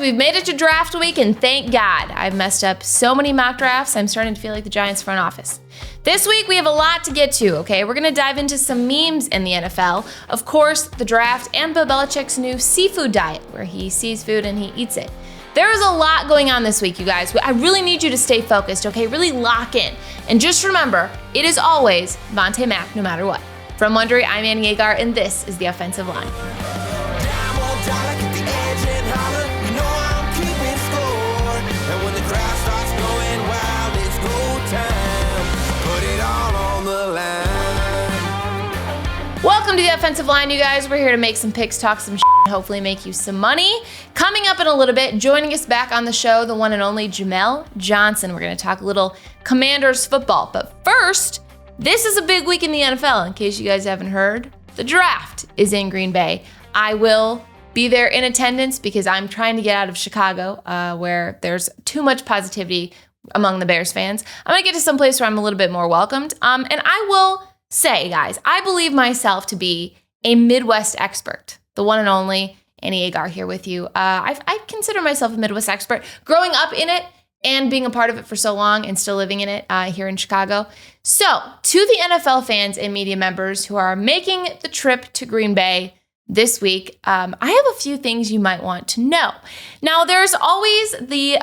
we've made it to draft week, and thank God. I've messed up so many mock drafts, I'm starting to feel like the Giants front office. This week, we have a lot to get to, okay? We're gonna dive into some memes in the NFL, of course, the draft, and Bill Belichick's new seafood diet, where he sees food and he eats it. There is a lot going on this week, you guys. I really need you to stay focused, okay? Really lock in. And just remember, it is always Vontae Mack, no matter what. From Wondery, I'm Agar, and this is The Offensive Line. Welcome to The Offensive Line, you guys. We're here to make some picks, talk some shit, and hopefully make you some money. Coming up in a little bit, joining us back on the show, the one and only Jamel Johnson. We're going to talk a little Commanders football. But first, this is a big week in the NFL. In case you guys haven't heard, the draft is in Green Bay. I will be there in attendance because I'm trying to get out of Chicago, where there's too much positivity among the Bears fans. I'm going to get to some place where I'm a little bit more welcomed. And I will say, guys, I believe myself to be a Midwest expert, the one and only Annie Agar here with you. I consider myself a Midwest expert, growing up in it and being a part of it for so long and still living in it here in Chicago. So, to the NFL fans and media members who are making the trip to Green Bay this week, I have a few things you might want to know. Now, there's always the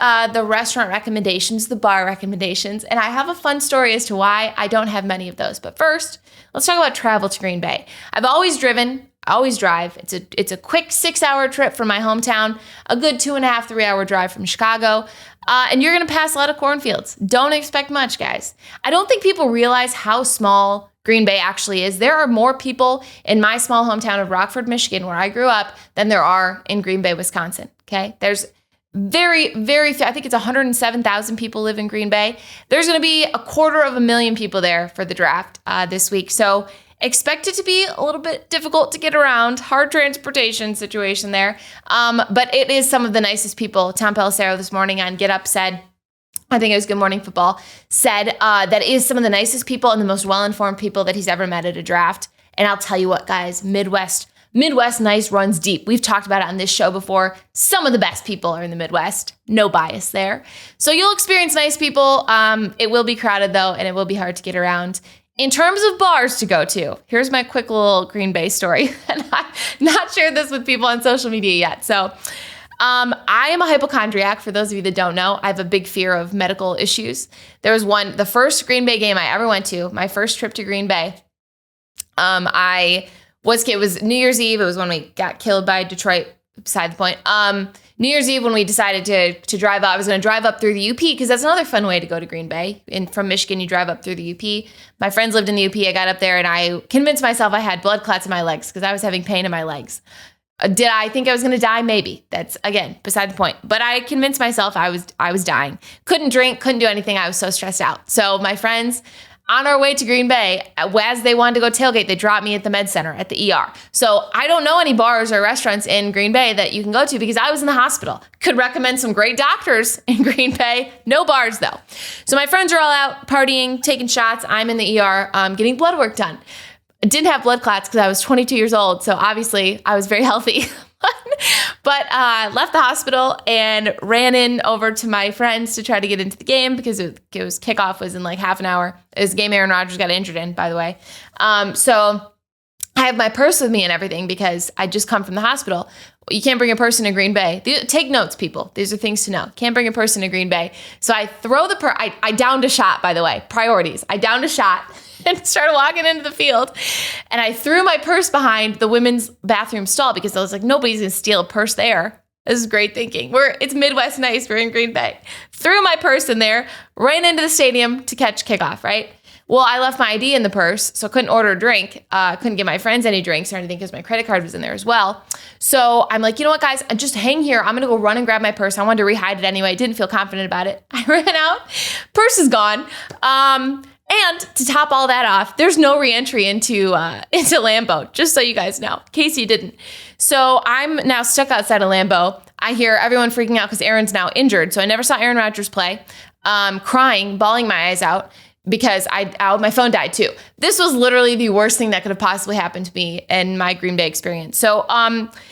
restaurant recommendations, the bar recommendations, and I have a fun story as to why I don't have many of those. But first, let's talk about travel to Green Bay. I've always driven, I always drive. It's a quick 6-hour trip from my hometown, a good 2.5, 3-hour drive from Chicago, and you're gonna pass a lot of cornfields. Don't expect much, guys. I don't think people realize how small Green Bay actually is. There are more people in my small hometown of Rockford, Michigan, where I grew up, than there are in Green Bay, Wisconsin, okay? There's very, very few. I think it's 107,000 people live in Green Bay. There's going to be 250,000 people there for the draft this week. So expect it to be a little bit difficult to get around, hard transportation situation there. But it is some of the nicest people. Tom Pelissero this morning on Get Up said, I think it was Good Morning Football, said that is some of the nicest people and the most well-informed people that he's ever met at a draft. And I'll tell you what, guys, Midwest nice runs deep. We've talked about it on this show before. Some of the best people are in the Midwest. No bias there. So you'll experience nice people. It will be crowded, though, and it will be hard to get around. In terms of bars to go to, here's my quick little Green Bay story. And I've not shared this with people on social media yet. So I am a hypochondriac. For those of you that don't know, I have a big fear of medical issues. There was the first Green Bay game I ever went to, my first trip to Green Bay. It was New Year's Eve. It was when we got killed by Detroit, beside the point. New Year's Eve when we decided to drive up. I was going to drive up through the UP because that's another fun way to go to Green Bay. From Michigan, you drive up through the UP. My friends lived in the UP. I got up there and I convinced myself I had blood clots in my legs because I was having pain in my legs. Did I think I was going to die? Maybe. That's, again, beside the point. But I convinced myself I was dying. Couldn't drink, couldn't do anything. I was so stressed out. So my friends, on our way to Green Bay, as they wanted to go tailgate, they dropped me at the med center at the ER. So I don't know any bars or restaurants in Green Bay that you can go to because I was in the hospital. Could recommend some great doctors in Green Bay. No bars, though. So my friends are all out partying, taking shots. I'm in the ER getting blood work done. I didn't have blood clots because I was 22 years old, so obviously I was very healthy. But left the hospital and ran in over to my friends to try to get into the game because kickoff was in like half an hour. It was a game Aaron Rodgers got injured in, by the way. So I have my purse with me and everything because I just come from the hospital. You can't bring a purse into Green Bay. Take notes, people. These are things to know. Can't bring a purse into Green Bay. So I throw the purse. I downed a shot, by the way. Priorities. I downed a shot and started walking into the field. And I threw my purse behind the women's bathroom stall because I was like, nobody's going to steal a purse there. This is great thinking. It's Midwest nice. We're in Green Bay. Threw my purse in there, ran into the stadium to catch kickoff, right? Well, I left my ID in the purse, so I couldn't order a drink. Couldn't give my friends any drinks or anything because my credit card was in there as well. So I'm like, you know what, guys? Just hang here. I'm going to go run and grab my purse. I wanted to rehide it anyway. Didn't feel confident about it. I ran out. Purse is gone. And to top all that off, there's no reentry into Lambeau, just so you guys know, in case you didn't. So I'm now stuck outside of Lambeau. I hear everyone freaking out because Aaron's now injured. So I never saw Aaron Rodgers play, crying, bawling my eyes out. because my phone died too. This was literally the worst thing that could have possibly happened to me in my Green Bay experience. So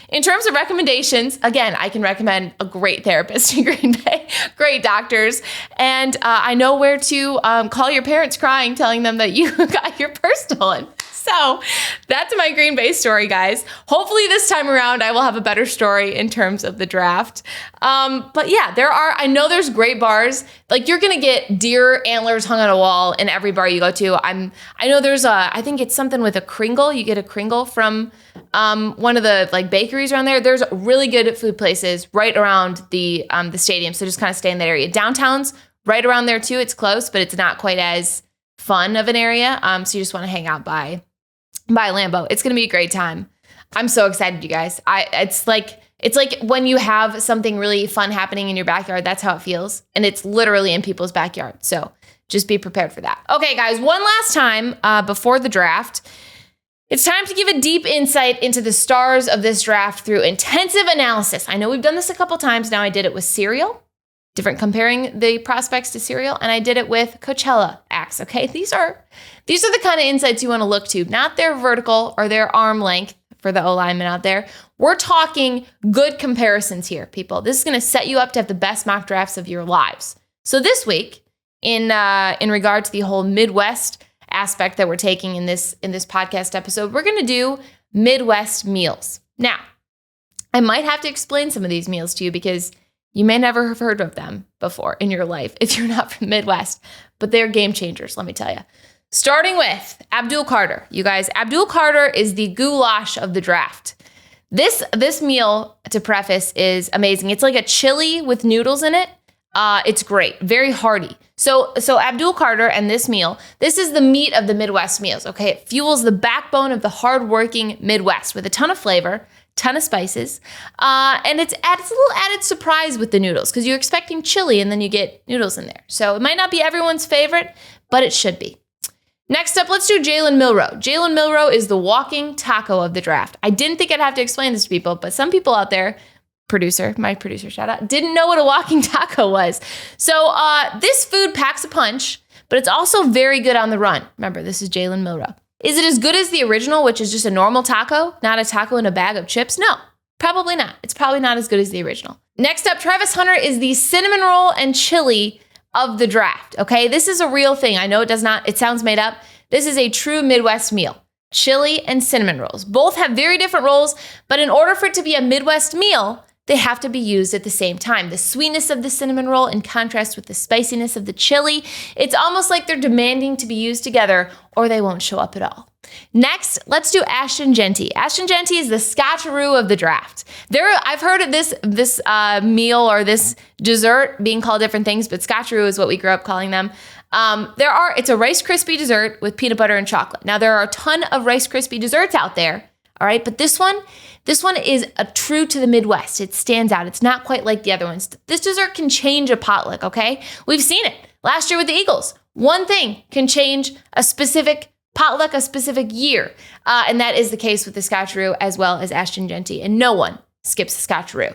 in terms of recommendations, again, I can recommend a great therapist in Green Bay, great doctors, and I know where to call your parents crying, telling them that you got your purse stolen. So that's my Green Bay story, guys. Hopefully this time around, I will have a better story in terms of the draft. But yeah, I know there's great bars. Like you're going to get deer antlers hung on a wall in every bar you go to. I know there's I think it's something with a Kringle. You get a Kringle from one of the like bakeries around there. There's really good food places right around the stadium. So just kind of stay in that area. Downtown's right around there too. It's close, but it's not quite as fun of an area. So you just want to hang out by Lambeau. It's going to be a great time. I'm so excited, you guys. It's like when you have something really fun happening in your backyard, that's how it feels. And it's literally in people's backyard. So just be prepared for that. Okay, guys, one last time before the draft, it's time to give a deep insight into the stars of this draft through intensive analysis. I know we've done this a couple times now. I did it with cereal, comparing the prospects to cereal, and I did it with Coachella acts, okay? These are the kind of insights you want to look to, not their vertical or their arm length for the O-linemen out there. We're talking good comparisons here, people. This is going to set you up to have the best mock drafts of your lives. So this week, in regard to the whole Midwest aspect that we're taking in this podcast episode, we're going to do Midwest meals. Now, I might have to explain some of these meals to you because you may never have heard of them before in your life if you're not from the Midwest, but they're game changers, let me tell you. Starting with Abdul Carter. You guys, Abdul Carter is the goulash of the draft. This meal, to preface, is amazing. It's like a chili with noodles in it. It's great, very hearty. So Abdul Carter and this meal, this is the meat of the Midwest meals, okay? It fuels the backbone of the hardworking Midwest with a ton of flavor, ton of spices, and it's a little added surprise with the noodles because you're expecting chili and then you get noodles in there. So it might not be everyone's favorite, but it should be. Next up, let's do Jalen Milroe. Jalen Milroe is the walking taco of the draft. I didn't think I'd have to explain this to people, but some people out there, my producer, shout out, didn't know what a walking taco was. So this food packs a punch, but it's also very good on the run. Remember, this is Jalen Milroe. Is it as good as the original, which is just a normal taco, not a taco in a bag of chips? No, probably not. It's probably not as good as the original. Next up, Travis Hunter is the cinnamon roll and chili of the draft, okay? This is a real thing. I know it sounds made up. This is a true Midwest meal. Chili and cinnamon rolls. Both have very different roles, but in order for it to be a Midwest meal, they have to be used at the same time. The sweetness of the cinnamon roll in contrast with the spiciness of the chili. It's almost like they're demanding to be used together or they won't show up at all. Next, let's do Ashton Genty. Ashton Genty is the Scotcheroo of the draft. I've heard of this meal or this dessert being called different things, but Scotcheroo is what we grew up calling them. It's a Rice Krispie dessert with peanut butter and chocolate. Now, there are a ton of Rice Krispie desserts out there, all right? But this one is true to the Midwest. It stands out. It's not quite like the other ones. This dessert can change a potluck, okay? We've seen it last year with the Eagles. One thing can change a specific potluck, a specific year. And that is the case with the Scotcheroo as well as Ashton Genty. And no one skips the Scotcheroo.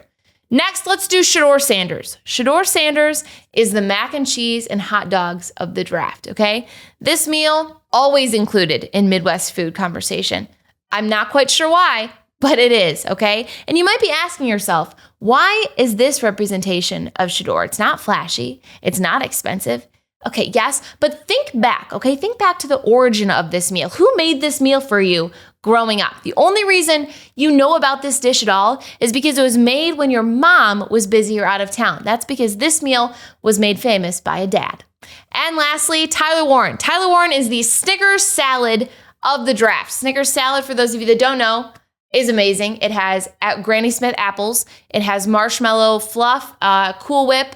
Next, let's do Shedeur Sanders. Shedeur Sanders is the mac and cheese and hot dogs of the draft, okay? This meal, always included in Midwest food conversation. I'm not quite sure why, but it is, okay? And you might be asking yourself, why is this representation of Shedeur? It's not flashy. It's not expensive. Okay, yes, but think back, okay? Think back to the origin of this meal. Who made this meal for you growing up? The only reason you know about this dish at all is because it was made when your mom was busy or out of town. That's because this meal was made famous by a dad. And lastly, Tyler Warren. Tyler Warren is the Snickers salad of the draft. Snickers salad, for those of you that don't know, is amazing. It has Granny Smith apples. It has marshmallow fluff, Cool Whip,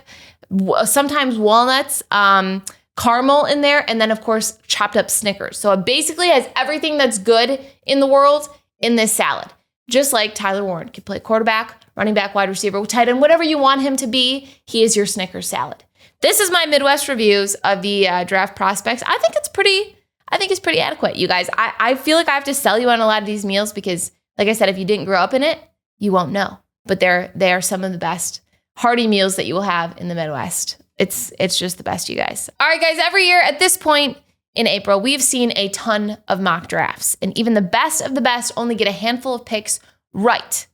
sometimes walnuts, caramel in there, and then, of course, chopped up Snickers. So it basically has everything that's good in the world in this salad. Just like Tyler Warren can play quarterback, running back, wide receiver, tight end, whatever you want him to be, he is your Snickers salad. This is my Midwest reviews of the draft prospects. I think it's pretty adequate, you guys. I feel like I have to sell you on a lot of these meals because, like I said, if you didn't grow up in it, you won't know. But they are some of the best hearty meals that you will have in the Midwest. It's just the best, you guys. All right, guys, every year at this point in April, we've seen a ton of mock drafts, and even the best of the best only get a handful of picks right.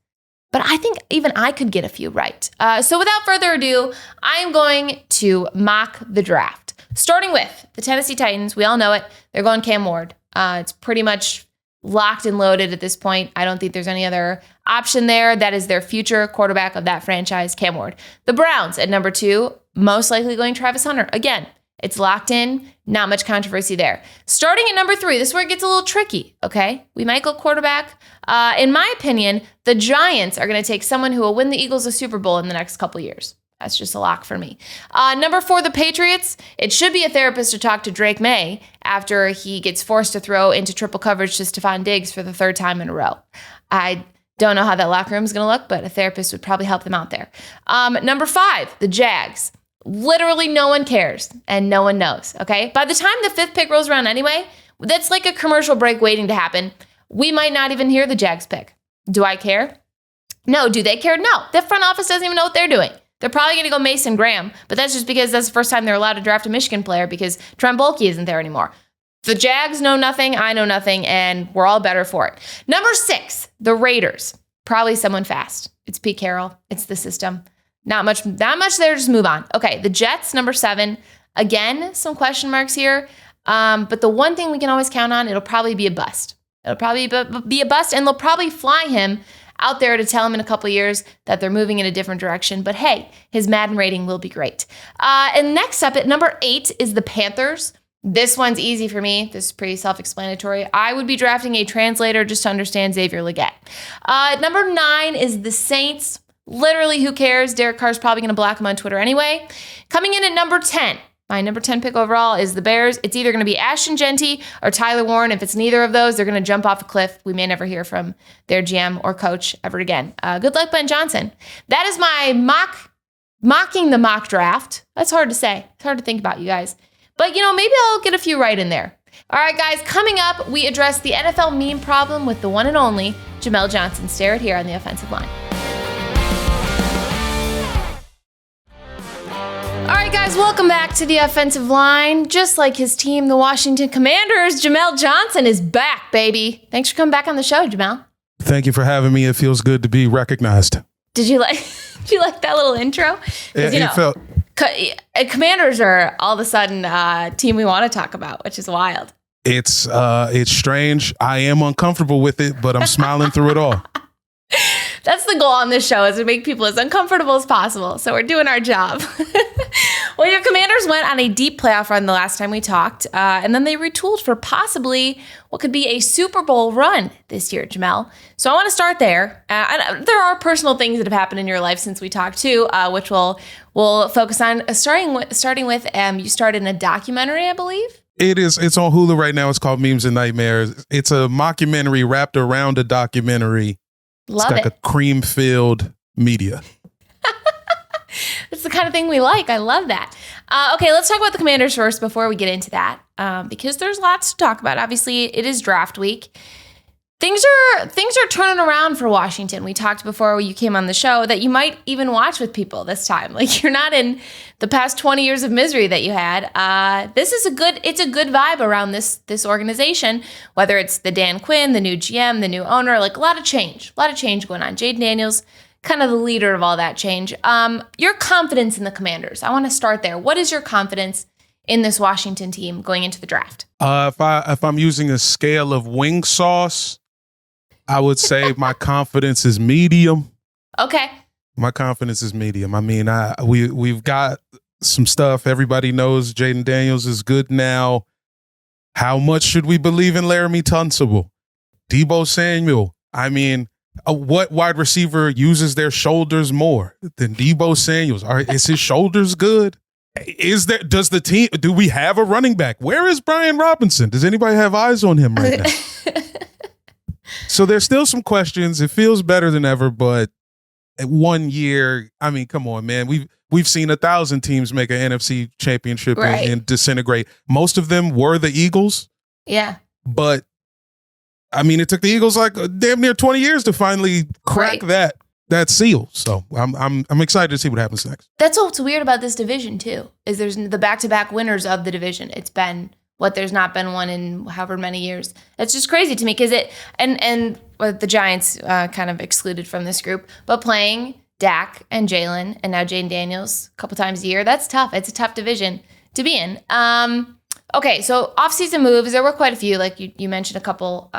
But I think even I could get a few right. So without further ado, I am going to mock the draft. Starting with the Tennessee Titans. We all know it. They're going Cam Ward. It's pretty much locked and loaded at this point. I don't think there's any other option there. That is their future quarterback of that franchise, Cam Ward. The Browns at number 2, most likely going Travis Hunter. Again, it's locked in. Not much controversy there. Starting at number 3, this is where it gets a little tricky, okay? We might go quarterback. In my opinion, the Giants are going to take someone who will win the Eagles a Super Bowl in the next couple years. That's just a lock for me. Number 4, the Patriots. It should be a therapist to talk to Drake May after he gets forced to throw into triple coverage to Stephon Diggs for the 3rd time in a row. I don't know how that locker room is going to look, but a therapist would probably help them out there. Number 5, the Jags. Literally no one cares and no one knows, okay? By the time the 5th pick rolls around anyway, that's like a commercial break waiting to happen. We might not even hear the Jags pick. Do I care? No. Do they care? No. The front office doesn't even know what they're doing. They're probably going to go Mason Graham, but that's just because that's the first time they're allowed to draft a Michigan player because Trent Baalke isn't there anymore. The Jags know nothing, I know nothing, and we're all better for it. Number 6, the Raiders. Probably someone fast. It's Pete Carroll. It's the system. Not much there, just move on. Okay, the Jets, number 7. Again, some question marks here, but the one thing we can always count on, it'll probably be a bust. It'll probably be a bust, and they'll probably fly him out there to tell him in a couple years that they're moving in a different direction. But hey, his Madden rating will be great. And next up at number 8 is the Panthers. This one's easy for me. This is pretty self-explanatory. I would be drafting a translator just to understand Xavier Legette. Number 9 is the Saints. Literally, who cares? Derek Carr's probably going to block him on Twitter anyway. Coming in at number 10. My number 10 pick overall is the Bears. It's either going to be Ashton Genty or Tyler Warren. If it's neither of those, they're going to jump off a cliff. We may never hear from their GM or coach ever again. Good luck, Ben Johnson. That is my mocking the mock draft. That's hard to say. It's hard to think about, you guys. But, maybe I'll get a few right in there. All right, guys, coming up, we address the NFL meme problem with the one and only Jamel Johnson. Stay right here on the offensive line. All right, guys, welcome back to the offensive line. Just like his team, the Washington Commanders, Jamel Johnson is back, baby. Thanks for coming back on the show, Jamel. Thank you for having me. It feels good to be recognized. Did you like that little intro? Commanders are all of a sudden a team we want to talk about, which is wild. It's strange. I am uncomfortable with it, but I'm smiling through it all. That's the goal on this show, is to make people as uncomfortable as possible. So we're doing our job. Well, your Commanders went on a deep playoff run the last time we talked, and then they retooled for possibly what could be a Super Bowl run this year, Jamel. So I want to start there. And there are personal things that have happened in your life since we talked too, which we'll focus on. Starting with you started in a documentary, I believe. It's on Hulu right now. It's called Memes and Nightmares. It's a mockumentary wrapped around a documentary. Love it's like a cream-filled media. That's the kind of thing we like. I love that. Okay, let's talk about the Commanders first before we get into that, because there's lots to talk about. Obviously, it is draft week. Things are turning around for Washington. We talked before you came on the show that you might even watch with people this time. Like, you're not in the past 20 years of misery that you had. It's a good vibe around this organization, whether it's the Dan Quinn, the new GM, the new owner, like a lot of change going on. Jaden Daniels, kind of the leader of all that change. Your confidence in the Commanders. I want to start there. What is your confidence in this Washington team going into the draft? If I'm using a scale of wing sauce, I would say my confidence is medium. Okay. My confidence is medium. I mean, we've got some stuff. Everybody knows Jaden Daniels is good now. How much should we believe in Laramie Tunsil? Deebo Samuel. I mean, what wide receiver uses their shoulders more than Deebo Samuel's? Is his shoulders good? Do we have a running back? Where is Brian Robinson? Does anybody have eyes on him right now? So there's still some questions. It feels better than ever, but 1 year, I mean, come on, man. We've seen 1,000 teams make an NFC championship and disintegrate. Most of them were the Eagles. Yeah. But I mean, it took the Eagles like damn near 20 years to finally crack that. that seal. So I'm excited to see what happens next. That's what's weird about this division too, is there's the back-to-back winners of the division. It's been there's not been one in however many years. It's just crazy to me because the Giants kind of excluded from this group, but playing Dak and Jalen and now Jaden Daniels a couple times a year, that's tough. It's a tough division to be in. Okay, so off-season moves, there were quite a few. Like you mentioned a couple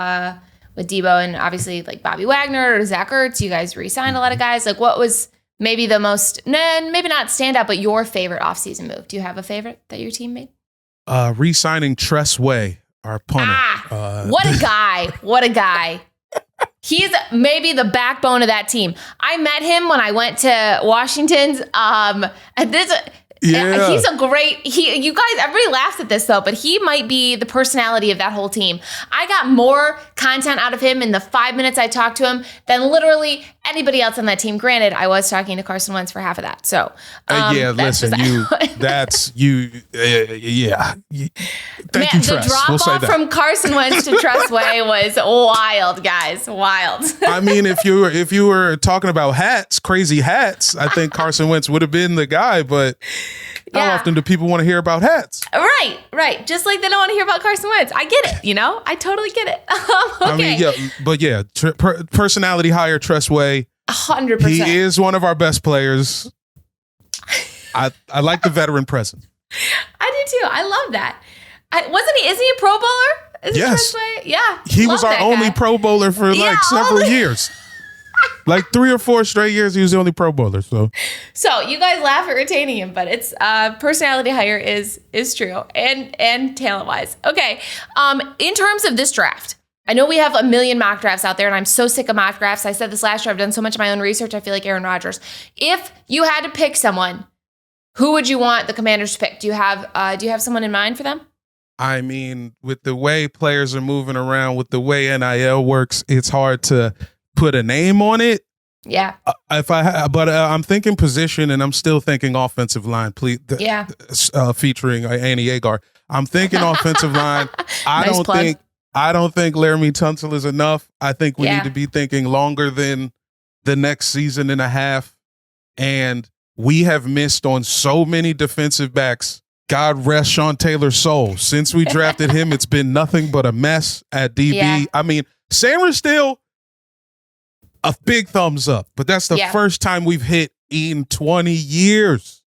with Debo and obviously like Bobby Wagner or Zach Ertz. You guys re-signed a lot of guys. Like what was maybe the most, maybe not standout, but your favorite off-season move? Do you have a favorite that your team made? Re-signing Tress Way, our punter. What a guy. What a guy. He's maybe the backbone of that team. I met him when I went to Washington's. He's a great, you guys, everybody laughs at this though, but he might be the personality of that whole team. I got more content out of him in the 5 minutes I talked to him than literally anybody else on that team. Granted, I was talking to Carson Wentz for half of that. So, listen, Thank you, the drop off from Carson Wentz to Tress Way was wild, guys. Wild. I mean, if you were talking about crazy hats, I think Carson Wentz would have been the guy, but how often do people want to hear about hats? Right. Just like they don't want to hear about Carson Wentz. I get it, I totally get it. Okay. I mean, personality hire Tress Way. 100%. He is one of our best players. I like the veteran presence. I do too. I love that. Isn't he a Pro Bowler? Yes. Yeah. He was our only Pro Bowler for several years. Like 3 or 4 straight years, he was the only Pro Bowler. So you guys laugh at retaining him, but it's personality hire is true and talent wise. Okay. In terms of this draft, I know we have a million mock drafts out there, and I'm so sick of mock drafts. I said this last year. I've done so much of my own research. I feel like Aaron Rodgers. If you had to pick someone, who would you want the Commanders to pick? Do you have someone in mind for them? I mean, with the way players are moving around, with the way NIL works, it's hard to put a name on it. Yeah. I'm thinking position, and I'm still thinking offensive line. Please, featuring Annie Agar. I'm thinking offensive line. I don't think Laramie Tunsil is enough. I think we need to be thinking longer than the next season and a half. And we have missed on so many defensive backs. God rest Sean Taylor's soul. Since we drafted him, it's been nothing but a mess at DB. Yeah. I mean, Sanders still a big thumbs up, but that's the first time we've hit in 20 years.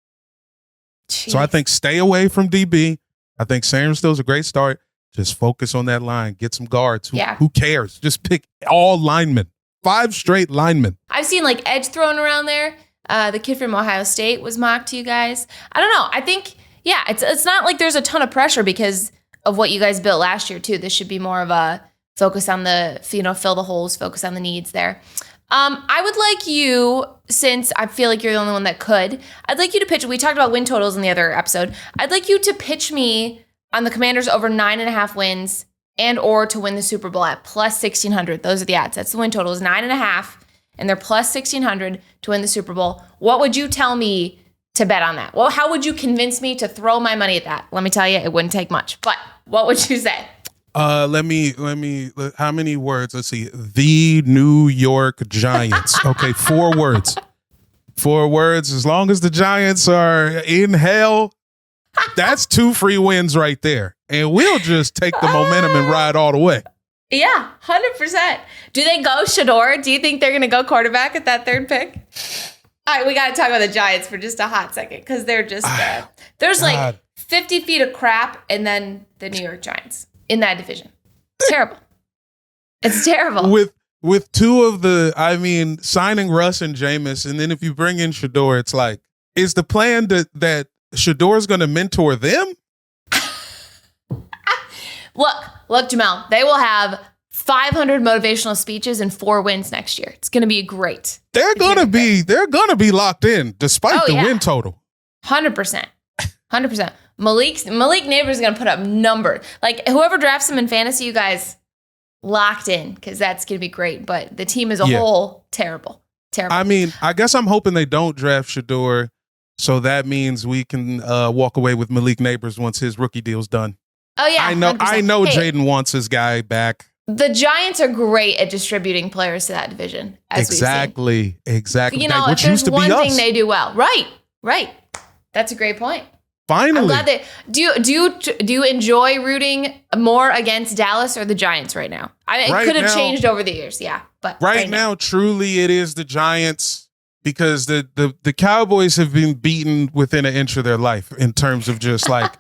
Jeez. So I think stay away from DB. I think Sanders still is a great start. Just focus on that line. Get some guards. Who cares? Just pick all linemen. 5 straight linemen. I've seen like edge thrown around there. The kid from Ohio State was mocked to you guys. I don't know. I think, it's not like there's a ton of pressure because of what you guys built last year too. This should be more of a focus on the, fill the holes, focus on the needs there. I would like you, since I feel like you're the only one that could, I'd like you to pitch, we talked about win totals in the other episode. I'd like you to pitch me on the Commanders over 9.5 wins and or to win the Super Bowl at plus 1,600. Those are the odds. That's the win total is 9.5 and they're plus 1,600 to win the Super Bowl. What would you tell me to bet on that? Well, how would you convince me to throw my money at that? Let me tell you, it wouldn't take much, but what would you say? Let me, how many words? Let's see. The New York Giants. Okay. 4 words. 4 words. As long as the Giants are in hell, that's 2 free wins right there. And we'll just take the momentum and ride all the way. Yeah, 100%. Do they go Shador? Do you think they're going to go quarterback at that 3rd pick? All right, we got to talk about the Giants for just a hot second because they're just, there's like 50 feet of crap and then the New York Giants in that division. Terrible. It's terrible. With 2 of the, signing Russ and Jameis, and then if you bring in Shador, it's like, is the plan that Shador's going to mentor them? Look, Jamel, they will have 500 motivational speeches and 4 wins next year. It's going to be great. They're going to be locked in despite the win total. 100%. 100%. Malik Neighbors is going to put up numbers. Like whoever drafts him in fantasy, you guys locked in because that's going to be great. But the team as a whole, terrible. I mean, I guess I'm hoping they don't draft Shador. So that means we can walk away with Malik Neighbors once his rookie deal's done. Oh yeah, I know. Jaden wants his guy back. The Giants are great at distributing players to that division. Exactly. You know, Which if there's used to be one us. thing they do well. Right. That's a great point. Finally. I'm glad they do you enjoy rooting more against Dallas or the Giants right now? It could have changed over the years, yeah. But right now, truly it is the Giants because the Cowboys have been beaten within an inch of their life in terms of just like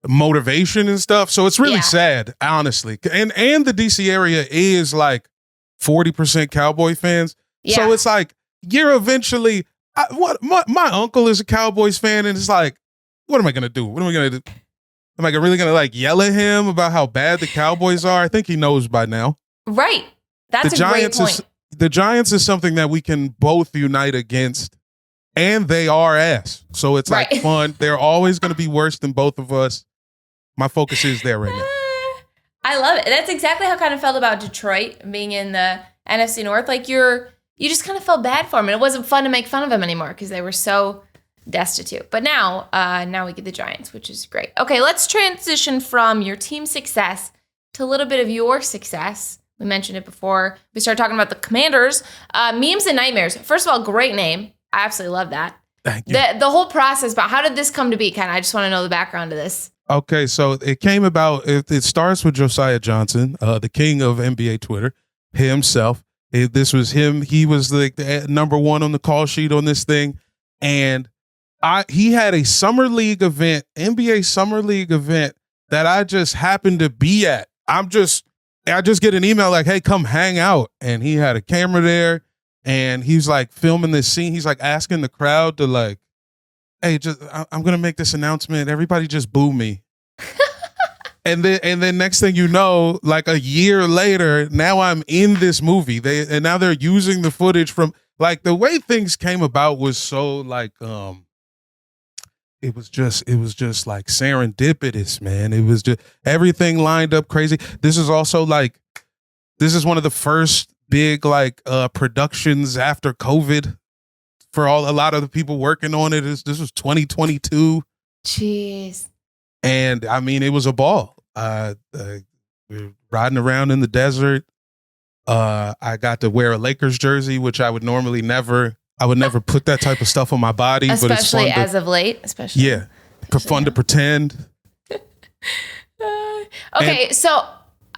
motivation and stuff. So it's really sad, honestly. And the DC area is like 40% Cowboy fans. Yeah. So it's like you're eventually my uncle is a Cowboys fan, and it's like, what am I going to do? What am I going to do? Am I really going to like yell at him about how bad the Cowboys are? I think he knows by now. Right. That's a great point. The Giants is something that we can both unite against, and they are ass. So it's like fun. They're always going to be worse than both of us. My focus is there right now. I love it. That's exactly how I kind of felt about Detroit being in the NFC North. Like you just kind of felt bad for them, and it wasn't fun to make fun of them anymore because they were so destitute. But now we get the Giants, which is great. Okay, let's transition from your team success to a little bit of your success. We mentioned it before we started talking about the Commanders. Memes and Nightmares. First of all, great name. I absolutely love that. Thank you. The whole process, but how did this come to be? I just want to know the background of this. Okay, so it came about, it starts with Josiah Johnson, the king of NBA Twitter, himself. This was him. He was the number one on the call sheet on this thing. And he had a summer league event, NBA summer league event that I just happened to be at. I just get an email like, hey, come hang out. And he had a camera there and he's like filming this scene. He's like asking the crowd to like, hey, I'm going to make this announcement. Everybody just boo me. And then next thing you know, like a year later, now I'm in this movie. And now they're using the footage from like the way things came about was so like it was just like serendipitous, man. It was just everything lined up crazy. This is also like this is one of the first big like productions after COVID for a lot of the people working on it. This was 2022. Jeez. And I mean, it was a ball. We were riding around in the desert. I got to wear a Lakers jersey, which I would normally never. I would never put that type of stuff on my body, especially but it's fun as of late. Especially, yeah, fun to pretend. Okay, so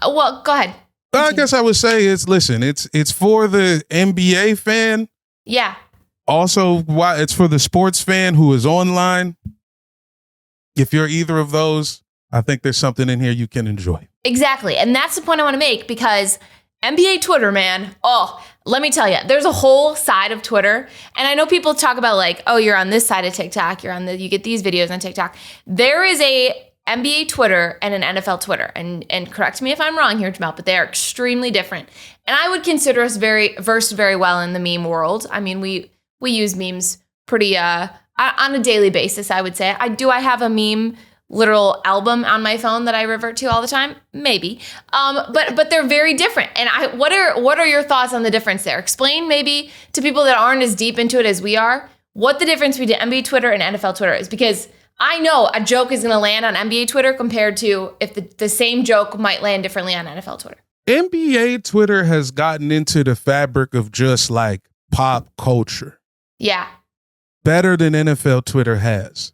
well, go ahead. I guess I would say it's for the NBA fan. Yeah. Also, why it's for the sports fan who is online. If you're either of those, I think there's something in here you can enjoy. Exactly. And that's the point I want to make because NBA Twitter, man, let me tell you, there's a whole side of Twitter. And I know people talk about like, oh, you're on this side of TikTok. You get these videos on TikTok. There is a NBA Twitter and an NFL Twitter. And correct me if I'm wrong here, Jamel, but they are extremely different. And I would consider us versed very well in the meme world. I mean, we use memes pretty on a daily basis, I would say. I have a meme literal album on my phone that I revert to all the time? Maybe. But they're very different. And what are your thoughts on the difference there? Explain maybe to people that aren't as deep into it as we are, what the difference between NBA Twitter and NFL Twitter is. Because I know a joke is going to land on NBA Twitter compared to if the same joke might land differently on NFL Twitter. NBA Twitter has gotten into the fabric of just like pop culture. Yeah. Better than NFL Twitter has.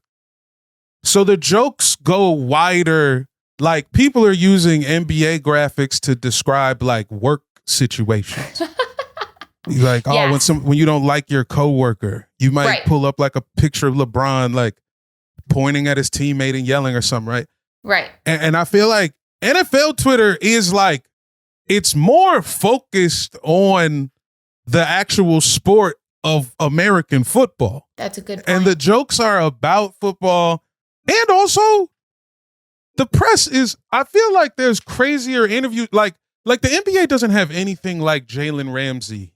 So the jokes go wider. Like people are using NBA graphics to describe like work situations. Like, when you don't like your coworker, you might pull up like a picture of LeBron, like pointing at his teammate and yelling or something, right? Right. And I feel like NFL Twitter is like, it's more focused on the actual sport of American football. That's a good point. And the jokes are about football. And also, the press is, I feel like there's crazier interviews. Like the NBA doesn't have anything like Jalen Ramsey.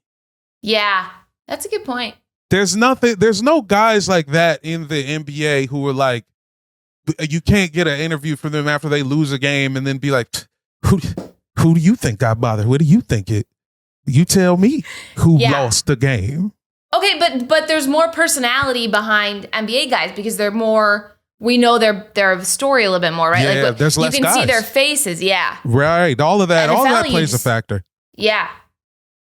Yeah, that's a good point. There's no guys like that in the NBA who are like, you can't get an interview from them after they lose a game and then be like, who do you think got bothered? What do you think it? You tell me who lost the game. Okay, but there's more personality behind NBA guys because they're more we know their story a little bit more, right? Yeah, like there's less you can see guys. their faces. Yeah. Right. All of that NFL, plays a factor. Yeah.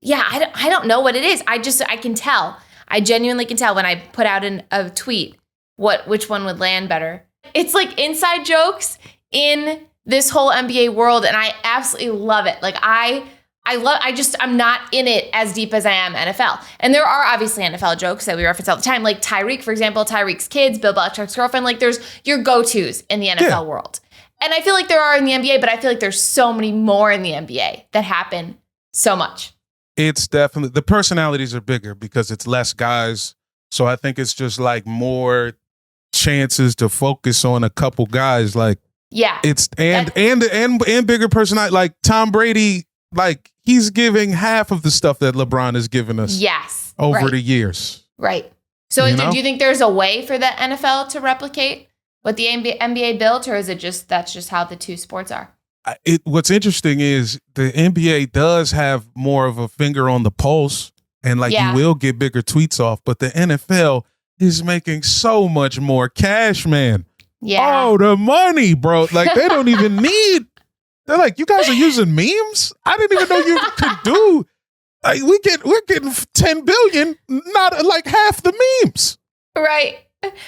Yeah. I don't know what it is. I can tell. I genuinely can tell when I put out a tweet which one would land better. It's like inside jokes in this whole NBA world, and I absolutely love it. Like I'm not in it as deep as I am NFL. And there are obviously NFL jokes that we reference all the time, like Tyreek, for example, Tyreek's kids, Bill Belichick's girlfriend. Like there's your go-tos in the NFL world. And I feel like there are in the NBA, but I feel like there's so many more in the NBA that happen so much. It's definitely, the personalities are bigger because it's less guys. So I think it's just like more chances to focus on a couple guys. Like, yeah, it's and bigger personality. Like Tom Brady, like he's giving half of the stuff that LeBron has given us. Yes, over the years. Right. So do you think there's a way for the NFL to replicate what the NBA built, or is it that's just how the two sports are? What's interesting is the NBA does have more of a finger on the pulse, and you will get bigger tweets off, but the NFL is making so much more cash, man. Yeah. Oh, the money, bro. Like they don't even need. They're like, you guys are using memes? I didn't even know you could do. Like we're getting 10 billion, not like half the memes. Right.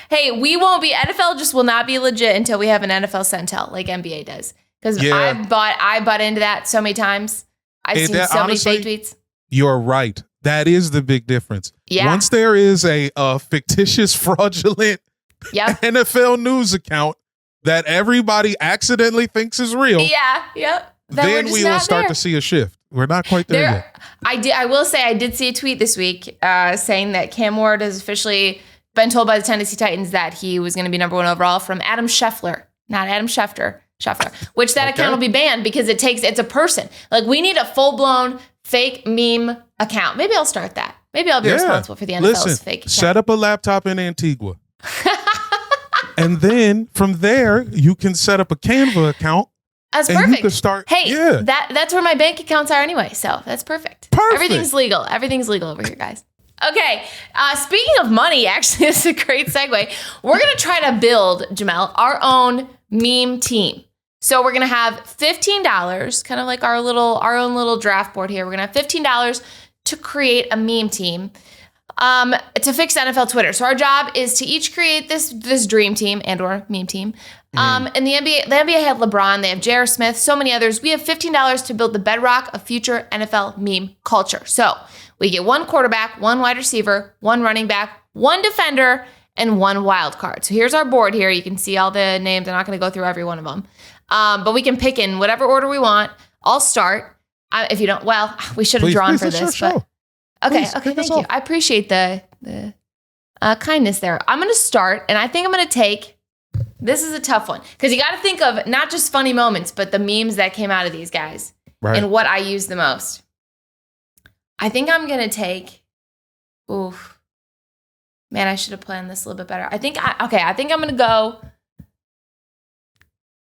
Hey, we won't be. NFL just will not be legit until we have an NFL Centel like NBA does. Because I bought into that so many times. I've seen so many fake tweets. You're right. That is the big difference. Yeah. Once there is a fictitious, fraudulent NFL news account that everybody accidentally thinks is real. Yeah. Yep. Then we will start to see a shift. We're not quite there yet. I will say I did see a tweet this week saying that Cam Ward has officially been told by the Tennessee Titans that he was going to be number 1 overall from Adam Scheffler, not Adam Schefter, which that account will be banned because it's a person. Like we need a full-blown fake meme account. Maybe I'll start that. Maybe I'll be responsible for the NFL's fake account. Set up a laptop in Antigua. And then from there, you can set up a Canva account. That's perfect. You can start. Hey, that's where my bank accounts are anyway. So that's perfect. Everything's legal. Everything's legal over here, guys. Okay. Speaking of money, actually, this is a great segue. We're going to try to build, Jamel, our own meme team. So we're going to have $15, kind of like our own little draft board here. We're going to have $15 to create a meme team to fix NFL Twitter. So our job is to each create this dream team and or meme team. And the NBA had LeBron, they have J.R. Smith, so many others. We have $15 to build the bedrock of future NFL meme culture. So we get 1 quarterback, 1 wide receiver, 1 running back, 1 defender, and 1 wild card. So here's our board here. You can see all the names. I'm not going to go through every one of them. But we can pick in whatever order we want. I'll start. If you don't, we should have drawn for this. But okay, thank you. I appreciate the kindness there. I'm going to start, and I think I'm going to take. This is a tough one because you got to think of not just funny moments, but the memes that came out of these guys and what I use the most. I think I'm going to take. Oof, man, I should have planned this a little bit better. I think I'm going to go.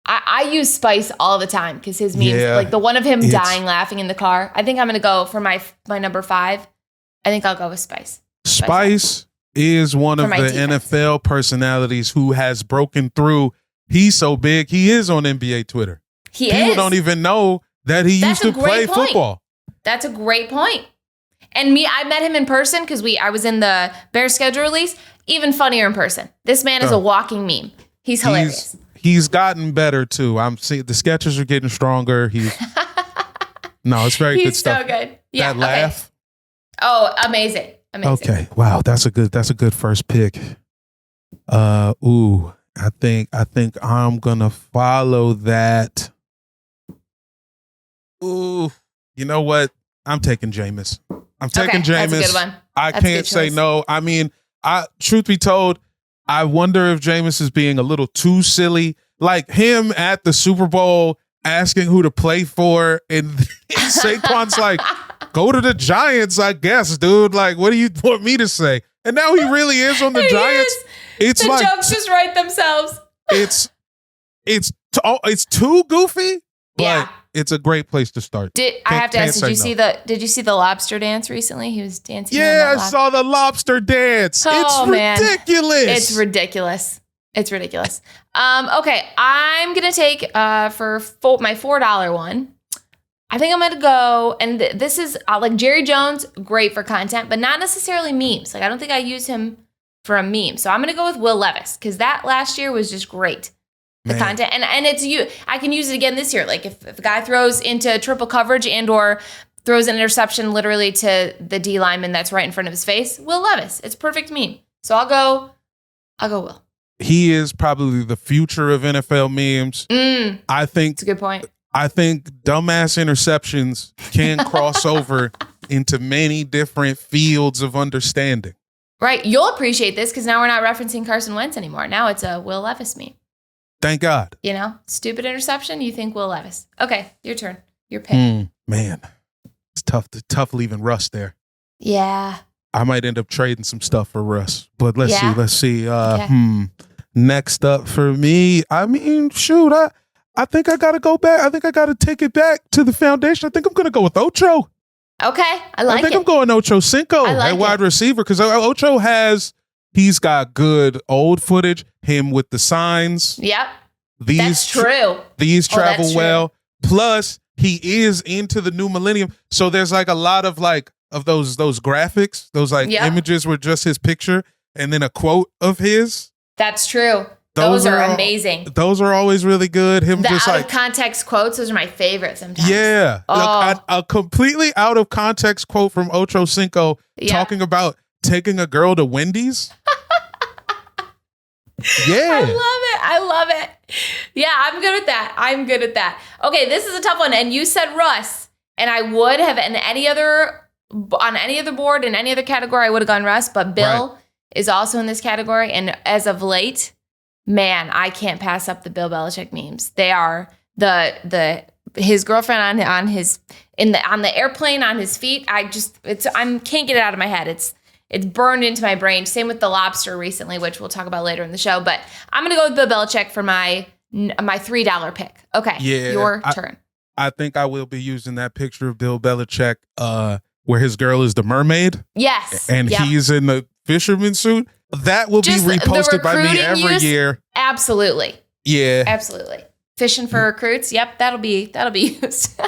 I use Spice all the time because his memes, like the one of him dying laughing in the car. I think I'm going to go for my number 5. I think I'll go with Spice. Spice is one of the NFL personalities who has broken through. He's so big. He is on NBA Twitter. People don't even know that he used to play football. That's a great point. And I met him in person because I was in the Bears schedule release. Even funnier in person. This man is a walking meme. He's hilarious. He's gotten better too. I'm seeing the sketches are getting stronger. No, it's very good stuff. He's so good. Yeah. That laugh. Oh, amazing. Okay. Wow. That's a good first pick. I think I'm gonna follow that. Ooh, you know what? I'm taking Jameis. That's a good one. I can't say no. I mean, truth be told, I wonder if Jameis is being a little too silly. Like him at the Super Bowl asking who to play for, and Saquon's like, go to the Giants, I guess, dude. Like, what do you want me to say? And now he really is on the Giants. It's the jokes just write themselves. It's too goofy, but it's a great place to start. I have to ask, did you see the lobster dance recently? He was dancing. Yeah, I saw the lobster dance. It's ridiculous. It's ridiculous. It's ridiculous. Okay, I'm gonna take for my $4 one. I think I'm gonna go, and this is like Jerry Jones, great for content, but not necessarily memes. Like I don't think I use him for a meme. So I'm gonna go with Will Levis because that last year was just great. The content, and it's you. I can use it again this year. Like if a guy throws into triple coverage and or throws an interception literally to the D lineman that's right in front of his face, Will Levis. It's a perfect meme. So I'll go Will. He is probably the future of NFL memes. I think that's a good point. I think dumbass interceptions can cross over into many different fields of understanding. Right. You'll appreciate this because now we're not referencing Carson Wentz anymore. Now it's a Will Levis meme. Thank God. You know, stupid interception, you think Will Levis. Okay, your turn. Your pick. Man, it's tough leaving Russ there. Yeah. I might end up trading some stuff for Russ. But let's see. Okay. Next up for me, I mean, shoot, I think I got to go back. I think I got to take it back to the foundation. I think I'm going to go with Ocho. Okay, I think I'm going Ocho Cinco at wide receiver because Ocho he's got good old footage. Him with the signs. Yep. That's true. These travel well. Plus, he is into the new millennium. So there's like a lot of those graphics, those images were just his picture and then a quote of his. That's true. Those are amazing. Those are always really good. Him the just out of context quotes, those are my favorite sometimes. Yeah. A completely out of context quote from Ocho Cinco talking about taking a girl to Wendy's. Yeah. I love it. Yeah, I'm good at that. Okay, this is a tough one. And you said Russ. And I would have on any other board, in any other category, I would have gone Russ. But Bill is also in this category. And as of late, man, I can't pass up the Bill Belichick memes. They are his girlfriend on the airplane on his feet. I can't get it out of my head. It's burned into my brain. Same with the lobster recently, which we'll talk about later in the show. But I'm going to go with Bill Belichick for my $3 pick. Okay, your turn. I think I will be using that picture of Bill Belichick where his girl is the mermaid. Yes. And he's in the fisherman suit. That will be reposted by me every year. Absolutely. Yeah. Absolutely. Fishing for recruits. Yep, that'll be used.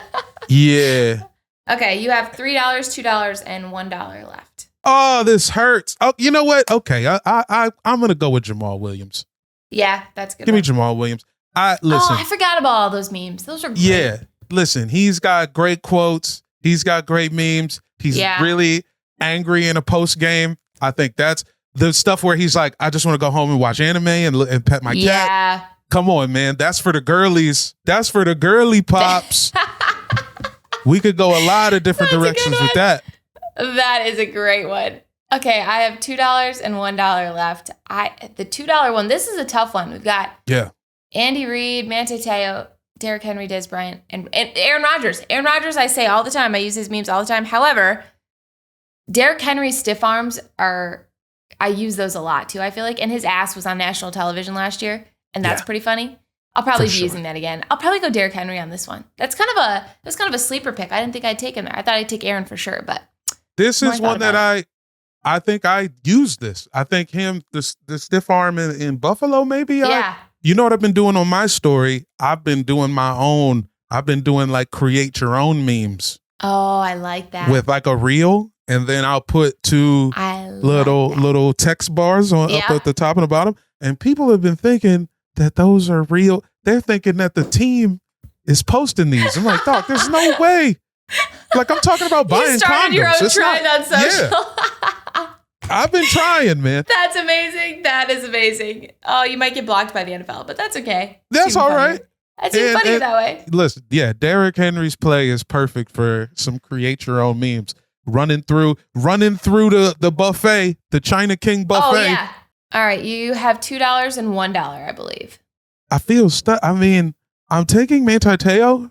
Yeah. Okay, you have $3, $2, and $1 left. Oh, this hurts. Oh, you know what? Okay, I'm gonna go with Jamal Williams. Yeah, that's good. Give me Jamal Williams. Listen. Oh, I forgot about all those memes. Those are great. Yeah, listen. He's got great quotes. He's got great memes. He's really angry in a post game. I think that's the stuff where he's like, I just want to go home and watch anime and pet my cat. Yeah. Come on, man. That's for the girlies. That's for the girly pops. We could go a lot of different directions with that. That is a great one. Okay, I have $2 and $1 left. The $2 one, this is a tough one. We've got Andy Reid, Manti Te'o, Derrick Henry, Dez Bryant, and Aaron Rodgers. Aaron Rodgers, I say all the time. I use his memes all the time. However, Derrick Henry's stiff arms I use those a lot too, I feel like. And his ass was on national television last year, and that's pretty funny. I'll probably be using that again. I'll probably go Derrick Henry on this one. That's kind of a sleeper pick. I didn't think I'd take him there. I thought I'd take Aaron for sure, but this is one that I think I used this. I think the stiff arm in Buffalo, maybe. Yeah. You know what I've been doing on my story? I've been doing my own. I've been doing like create your own memes. Oh, I like that. With like a reel, and then I'll put two little text bars up at the top and the bottom. And people have been thinking that those are real. They're thinking that the team is posting these. I'm like, dog, there's no way. Like, I'm talking about buying condoms. You started your own trend on social. Yeah. I've been trying, man. That's amazing. That is amazing. Oh, you might get blocked by the NFL, but that's okay. That's all right. That's even funnier that way. Listen, Derrick Henry's play is perfect for some create your own memes. Running through the buffet, the China King buffet. Oh, yeah. All right. You have $2 and $1, I believe. I feel stuck. I mean, I'm taking Manti Te'o.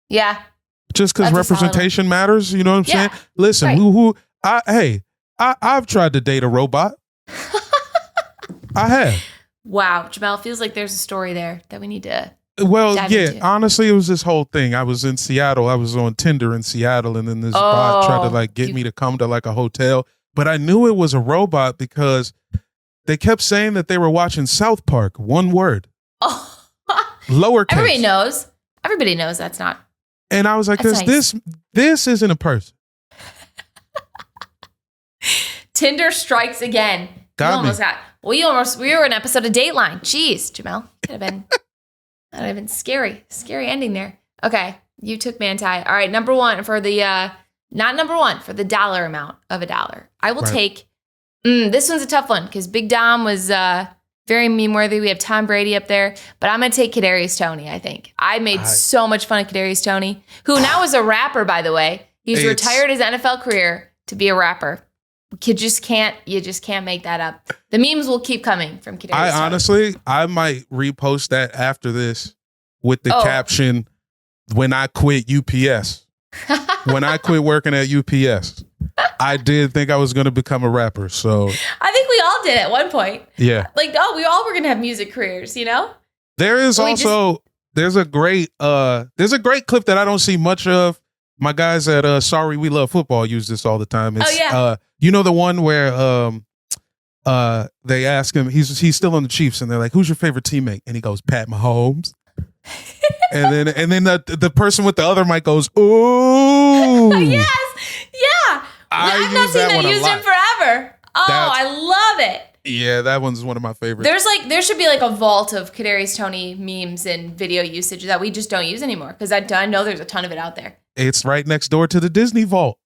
Yeah. Just because representation matters. You know what I'm saying? Listen, I've tried to date a robot. I have. Wow. Jamel, feels like there's a story there that we need to dive into. Honestly, it was this whole thing. I was in Seattle. I was on Tinder in Seattle, and then this bot tried to get me to come to like a hotel. But I knew it was a robot because they kept saying that they were watching South Park. One word. Oh, Lowercase. Everybody knows that's not. And I was like, That's nice. this isn't a person. Tinder strikes again. We were an episode of Dateline. Jeez, Jamel. That'd have been scary. Scary ending there. Okay. You took Manti. All right. Number one for the, not number one, for the dollar amount of $1. I will take, this one's a tough one because Big Dom was very meme-worthy. We have Tom Brady up there, but I'm going to take Kadarius Toney, I think. I made so much fun of Kadarius Toney, who now is a rapper, by the way. He's retired his NFL career to be a rapper. You just can't make that up. The memes will keep coming from Kadarius Toney. Honestly, I might repost that after this with the caption, when I quit UPS. When I quit working at UPS, I did think I was going to become a rapper. So I think we all did at one point. Yeah. Like, we all were going to have music careers, you know? There is there's a great clip that I don't see much of. My guys at Sorry We Love Football use this all the time. It's, you know the one where they ask him, he's still on the Chiefs, and they're like, "Who's your favorite teammate?" And he goes, "Pat Mahomes." and then the person with the other mic goes, "Ooh." Yes. Yeah. I've not seen that used in forever. Oh, I love it. Yeah, that one's one of my favorites. There should be like a vault of Kadarius Toney memes and video usage that we just don't use anymore, because I know there's a ton of it out there. It's right next door to the Disney vault.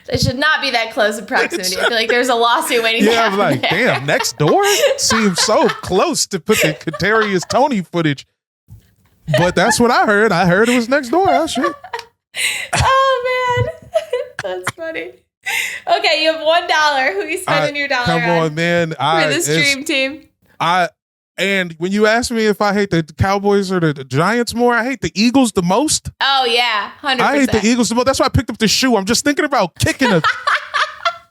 It should not be that close in proximity. I feel like there's a lawsuit waiting to happen. I'm like, damn, next door seems so close to put the Kadarius Toney footage. But that's what I heard. I heard it was next door. Oh, shit. Oh, man. That's funny. Okay, you have $1. Who are you spending your dollar Come on, man. For this dream team. And when you ask me if I hate the Cowboys or the Giants more, I hate the Eagles the most. Oh, yeah. 100%. I hate the Eagles the most. That's why I picked up the shoe. I'm just thinking about kicking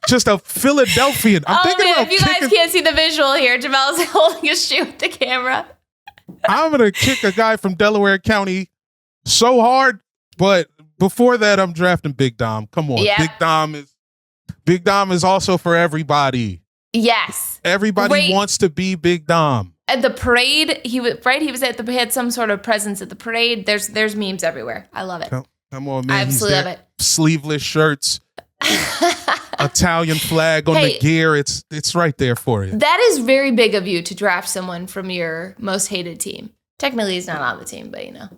just a Philadelphian. If you guys can't see the visual here, Jamel's holding a shoe with the camera. I'm going to kick a guy from Delaware County so hard. But before that, I'm drafting Big Dom. Come on. Yeah. Big Dom is also for everybody. Yes. Everybody wants to be Big Dom. At the parade, he had some sort of presence at the parade. There's memes everywhere. I love it. Come on, man. I absolutely love it. Sleeveless shirts, Italian flag on the gear. It's right there for you. That is very big of you to draft someone from your most hated team. Technically, he's not on the team, but you know.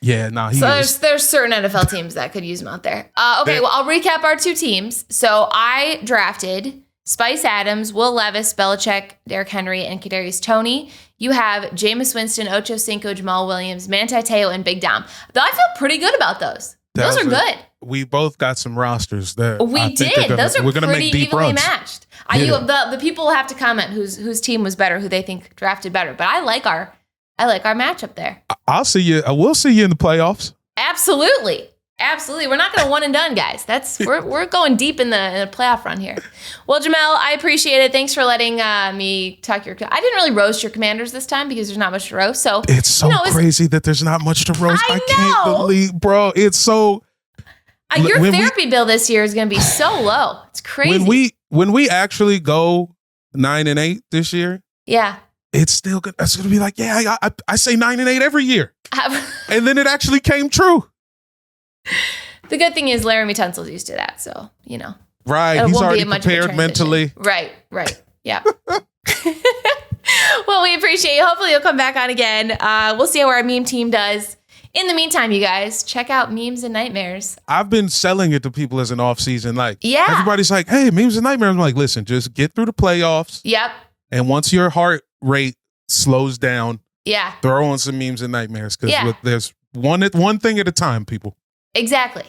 Yeah, no, he is. There's certain NFL teams that could use him out there. Okay, well, I'll recap our two teams. So I drafted Spice Adams, Will Levis, Belichick, Derrick Henry, and Kadarius Toney. You have Jameis Winston, Ocho Cinco, Jamal Williams, Manti Te'o, and Big Dom. Though I feel pretty good about those. Those are good. We both got some rosters there. We did. Those are pretty evenly matched. Yeah. The people will have to comment whose team was better, who they think drafted better. But I like our matchup there. I'll see you. I will see you in the playoffs. Absolutely. We're not going to one and done, guys. We're going deep in the playoff run here. Well, Jamel, I appreciate it. Thanks for letting me talk I didn't really roast your Commanders this time because there's not much to roast. So it's so crazy that there's not much to roast. I can't believe, bro. It's so. Your therapy bill this year is going to be so low. It's crazy. When we actually go 9-8 this year. Yeah. It's still good. It's going to be like, yeah, I say 9-8 every year. And then it actually came true. The good thing is Laramie Tunsil's used to that. So, you know. Right. He's already prepared mentally. Right. Yeah. Well, we appreciate you. Hopefully you'll come back on again. We'll see how our meme team does. In the meantime, you guys, check out Memes and Nightmares. I've been selling it to people as an off season. Everybody's like, hey, Memes and Nightmares. I'm like, listen, just get through the playoffs. Yep. And once your heart rate slows down, throw on some Memes and Nightmares. Because there's one thing at a time, people. Exactly.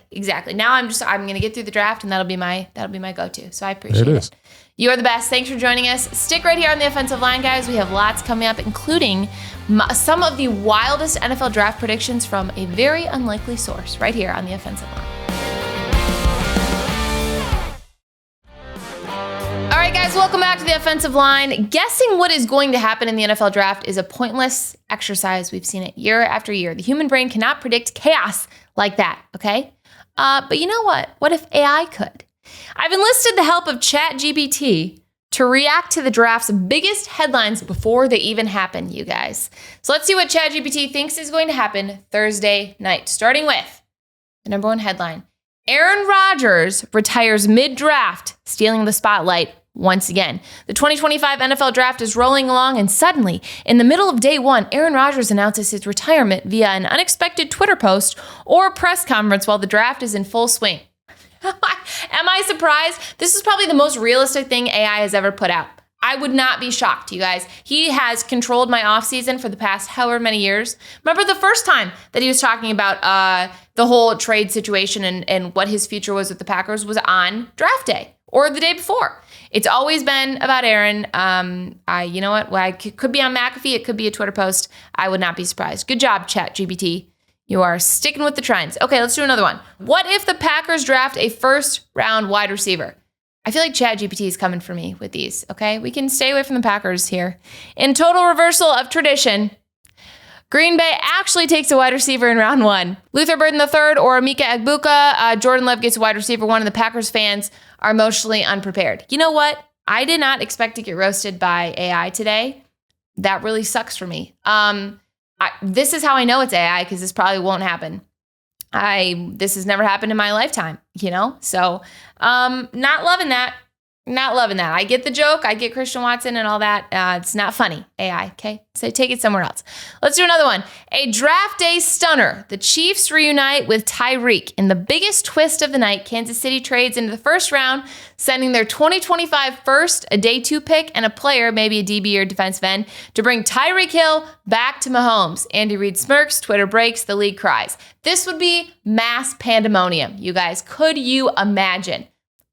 Now I'm going to get through the draft, and that'll be my go-to. So I appreciate it. You are the best. Thanks for joining us. Stick right here on the offensive line, guys. We have lots coming up, including some of the wildest NFL draft predictions from a very unlikely source right here on the offensive line. All right, guys, welcome back to the offensive line. Guessing what is going to happen in the NFL draft is a pointless exercise. We've seen it year after year. The human brain cannot predict chaos like that, okay? But you know what? What if AI could? I've enlisted the help of ChatGPT to react to the draft's biggest headlines before they even happen, you guys. So let's see what ChatGPT thinks is going to happen Thursday night, starting with the number one headline. Aaron Rodgers retires mid-draft, stealing the spotlight once again. The 2025 NFL Draft is rolling along, and suddenly, in the middle of day one, Aaron Rodgers announces his retirement via an unexpected Twitter post or press conference while the draft is in full swing. Am I surprised? This is probably the most realistic thing AI has ever put out. I would not be shocked, you guys. He has controlled my offseason for the past however many years. Remember the first time that he was talking about the whole trade situation and what his future was with the Packers was on draft day or the day before. It's always been about Aaron. You know what? Well, it could be on McAfee. It could be a Twitter post. I would not be surprised. Good job, ChatGPT. You are sticking with the trends. Okay, let's do another one. What if the Packers draft a first-round wide receiver? I feel like ChatGPT is coming for me with these, okay? We can stay away from the Packers here. In total reversal of tradition, Green Bay actually takes a wide receiver in round one. Luther Burden III or Emeka Egbuka, Jordan Love gets a wide receiver one, and the Packers fans are emotionally unprepared. You know what? I did not expect to get roasted by AI today. That really sucks for me. This is how I know it's AI, because this probably won't happen. This has never happened in my lifetime, you know? So, not loving that. Not loving that. I get the joke. I get Christian Watson and all that. It's not funny, AI, okay? So take it somewhere else. Let's do another one. A draft day stunner. The Chiefs reunite with Tyreek. In the biggest twist of the night, Kansas City trades into the first round, sending their 2025 first, a day 2 pick, and a player, maybe a DB or defensive end, to bring Tyreek Hill back to Mahomes. Andy Reid smirks, Twitter breaks, the league cries. This would be mass pandemonium, you guys. Could you imagine?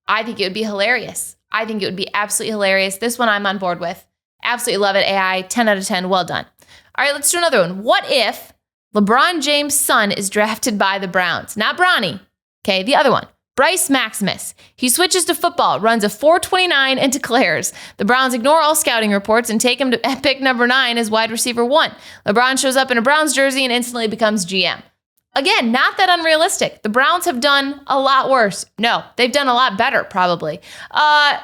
I think it would be hilarious. I think it would be absolutely hilarious. This one I'm on board with. Absolutely love it, AI. 10 out of 10. Well done. All right, let's do another one. What if LeBron James' son is drafted by the Browns? Not Bronny. Okay, the other one. Bryce Maximus. He switches to football, runs a 4.29, and declares. The Browns ignore all scouting reports and take him to pick number 9 as wide receiver 1. LeBron shows up in a Browns jersey and instantly becomes GM. Again, not that unrealistic. The Browns have done a lot worse. No, they've done a lot better, probably.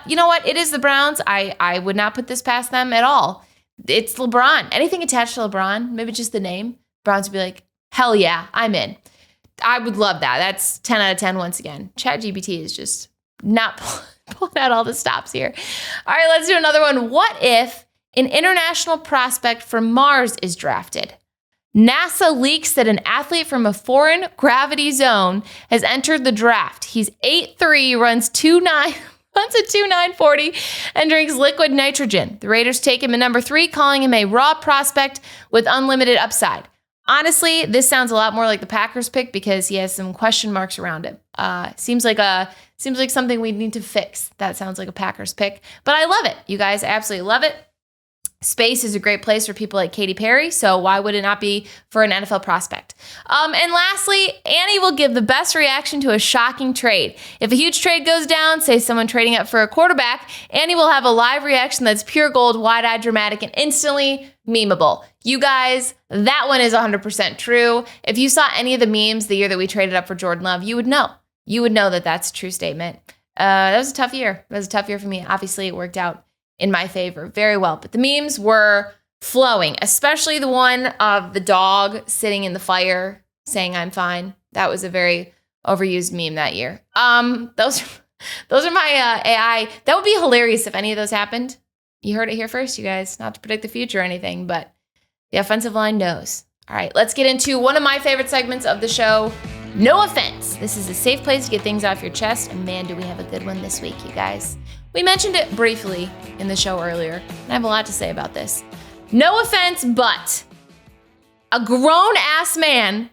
You know what? It is the Browns. I would not put this past them at all. It's LeBron. Anything attached to LeBron, maybe just the name, Browns would be like, hell yeah, I'm in. I would love that. That's 10 out of 10 once again. ChatGPT is just not pulling out all the stops here. All right, let's do another one. What if an international prospect from Mars is drafted? NASA leaks that an athlete from a foreign gravity zone has entered the draft. He's 8'3", runs a 2.940, and drinks liquid nitrogen. The Raiders take him at number 3, calling him a raw prospect with unlimited upside. Honestly, this sounds a lot more like the Packers pick because he has some question marks around him. Seems like something we need to fix. That sounds like a Packers pick, but I love it. You guys, I absolutely love it. Space is a great place for people like Katy Perry, so why would it not be for an NFL prospect? And lastly, Annie will give the best reaction to a shocking trade. If a huge trade goes down, say someone trading up for a quarterback, Annie will have a live reaction that's pure gold, wide-eyed, dramatic, and instantly memeable. You guys, that one is 100% true. If you saw any of the memes the year that we traded up for Jordan Love, you would know. You would know that that's a true statement. That was a tough year. It was a tough year for me. Obviously, it worked out in my favor very well. But the memes were flowing, especially the one of the dog sitting in the fire saying, I'm fine. That was a very overused meme that year. Those are my AI. That would be hilarious if any of those happened. You heard it here first, you guys. Not to predict the future or anything, but the offensive line knows. All right, let's get into one of my favorite segments of the show. No offense. This is a safe place to get things off your chest. And man, do we have a good one this week, you guys. We mentioned it briefly in the show earlier, and I have a lot to say about this. No offense, but a grown-ass man,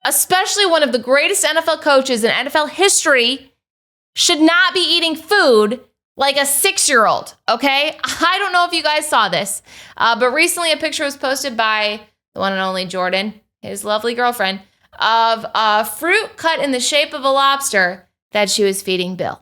especially one of the greatest NFL coaches in NFL history, should not be eating food like a 6-year-old, okay? I don't know if you guys saw this, but recently a picture was posted by the one and only Jordan, his lovely girlfriend, of a fruit cut in the shape of a lobster that she was feeding Bill.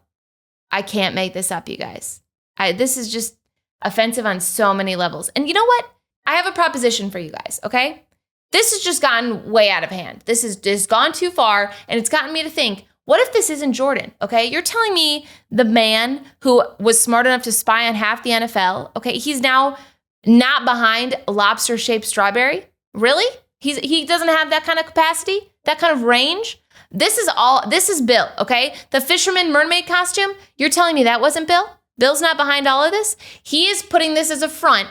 I can't make this up, you guys. This is just offensive on so many levels. And you know what? I have a proposition for you guys, okay? This has just gotten way out of hand. This has just gone too far, and it's gotten me to think, What if this isn't Jordan? Okay, you're telling me the man who was smart enough to spy on half the NFL, okay, he's now not behind a lobster-shaped strawberry? Really? He doesn't have that kind of capacity, that kind of range? This is Bill, okay? The fisherman mermaid costume, you're telling me that wasn't Bill? Bill's not behind all of this? He is putting this as a front,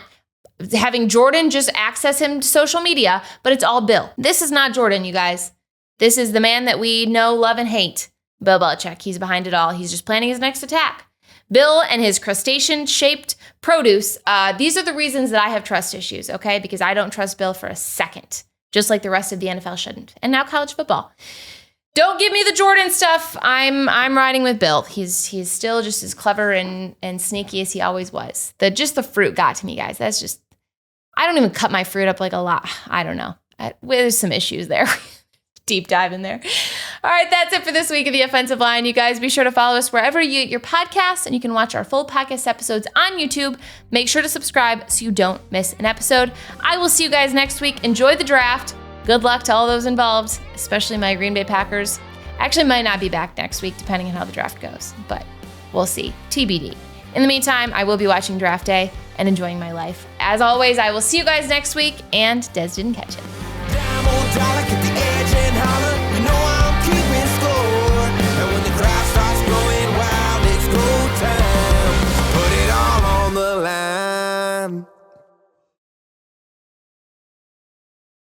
having Jordan just access him to social media, but it's all Bill. This is not Jordan, you guys. This is the man that we know, love, and hate, Bill Belichick. He's behind it all. He's just planning his next attack. Bill and his crustacean-shaped produce, these are the reasons that I have trust issues, okay? Because I don't trust Bill for a second, just like the rest of the NFL shouldn't. And now college football. Don't give me the Jordan stuff. I'm riding with Bill. He's still just as clever and sneaky as he always was. Just the fruit got to me, guys. That's just, I don't even cut my fruit up like a lot. I don't know. There's some issues there. Deep dive in there. All right, that's it for this week of The Offensive Line. You guys be sure to follow us wherever you get your podcasts, and you can watch our full podcast episodes on YouTube. Make sure to subscribe so you don't miss an episode. I will see you guys next week. Enjoy the draft. Good luck to all those involved, especially my Green Bay Packers. Actually, might not be back next week, depending on how the draft goes, but we'll see. TBD. In the meantime, I will be watching Draft Day and enjoying my life. As always, I will see you guys next week, and Des didn't catch it. Damn old dollar, get the edge and holler. You know I'm keeping score. And when the crowd starts going wild, it's go time. Put it all on the line.